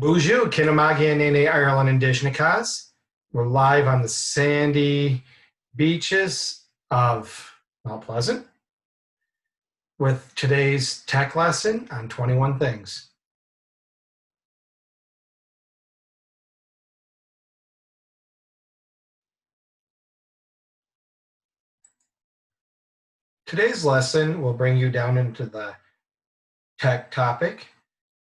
Bonjour, Kinamagi Nene, Ireland and Dishnikas. We're live on the sandy beaches of Mount Pleasant with today's tech lesson on 21 things. Today's lesson will bring you down into the tech topic,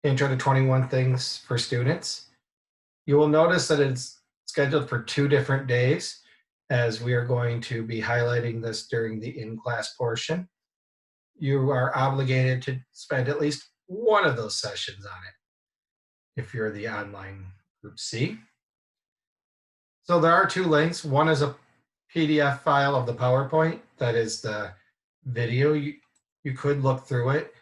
Intro to 21 Things for Students. You will notice that it's scheduled for 2 different days, as we are going to be highlighting this during the in-class portion. You are obligated to spend at least one of those sessions on it if you're the online group C. So there are 2 links. One is a PDF file of the PowerPoint. That is the video. You could look through it.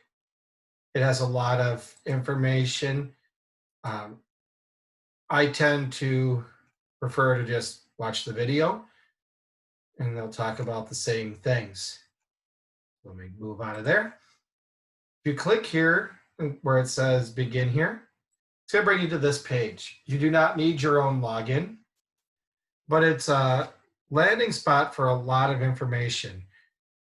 It has a lot of information. I tend to prefer to just watch the video, and they'll talk about the same things. Let me move on to there. If you click here where it says begin here, it's going to bring you to this page. You do not need your own login, but it's a landing spot for a lot of information.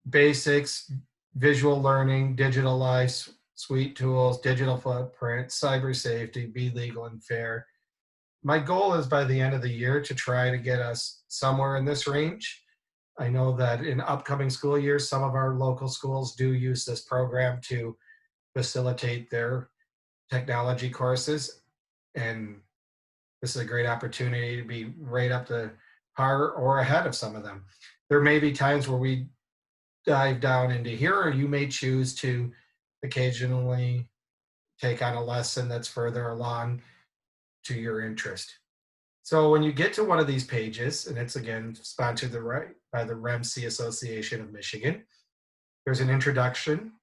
Basics, visual learning, digital life, suite tools, digital footprint, cyber safety, be legal and fair. My goal is by the end of the year to try to get us somewhere in this range. I know that in upcoming school years, some of our local schools do use this program to facilitate their technology courses. And this is a great opportunity to be right up to par or ahead of some of them. There may be times where we dive down into here, or you may choose to occasionally take on a lesson that's further along to your interest. So when you get to one of these pages, and it's again sponsored by the REMC Association of Michigan, there's an introduction.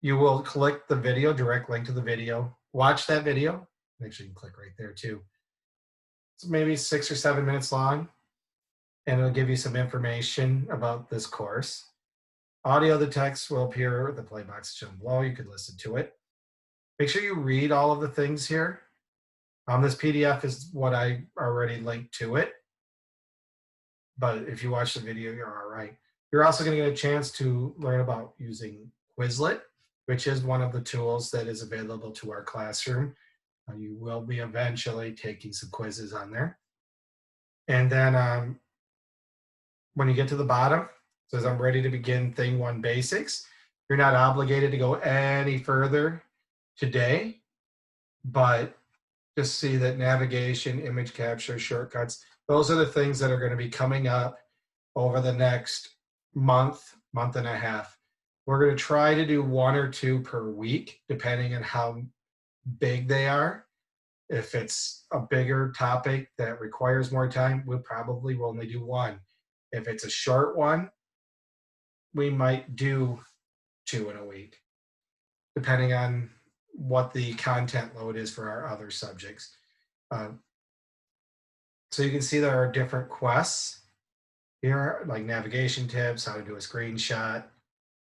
You will click the video, direct link to the video, watch that video. Actually, you can click right there too. It's maybe 6 or 7 minutes long, and it'll give you some information about this course. Audio, the text will appear, the play box is shown below. You could listen to it. Make sure you read all of the things here. This PDF is what I already linked to it. But if you watch the video, you're all right. You're also going to get a chance to learn about using Quizlet, which is one of the tools that is available to our classroom. You will be eventually taking some quizzes on there. And then when you get to the bottom, it says I'm ready to begin thing 1 basics. You're not obligated to go any further today, but just see that navigation, image capture, shortcuts, those are the things that are going to be coming up over the next month, month and a half. We're going to try to do 1 or 2 per week, depending on how big they are. If it's a bigger topic that requires more time, we'll probably only do 1. If it's a short one, we might do 2 in a week, depending on what the content load is for our other subjects. So you can see there are different quests here, like navigation tips, how to do a screenshot.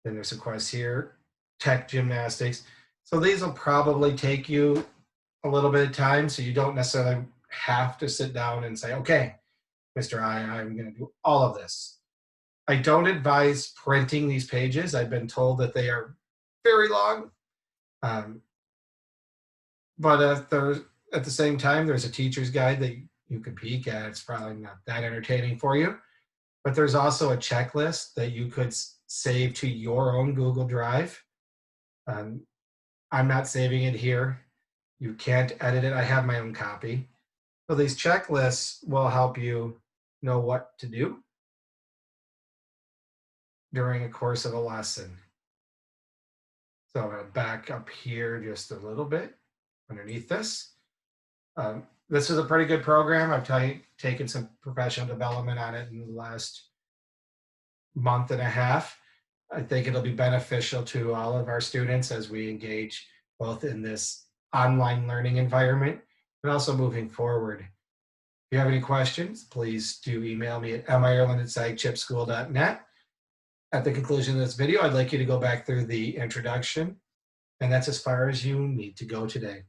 Then there's a quest here, tech gymnastics. So these will probably take you a little bit of time, so you don't necessarily have to sit down and say, okay, Mr. I'm going to do all of this. I don't advise printing these pages. I've been told that they are very long. But at the same time, there's a teacher's guide that you can peek at. It's probably not that entertaining for you. But there's also a checklist that you could save to your own Google Drive. I'm not saving it here. You can't edit it. I have my own copy. So these checklists will help you know what to do during a course of a lesson. So I'm going to back up here just a little bit underneath this. This is a pretty good program. I've taken some professional development on it in the last month and a half. I think it'll be beneficial to all of our students as we engage both in this online learning environment, but also moving forward. If you have any questions, please do email me at mireland@sagchipschool.net. At the conclusion of this video, I'd like you to go back through the introduction, and that's as far as you need to go today.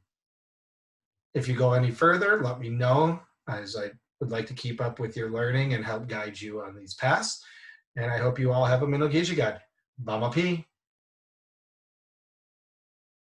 If you go any further, let me know, as I would like to keep up with your learning and help guide you on these paths. And I hope you all have a Minogijigad. Bamapi.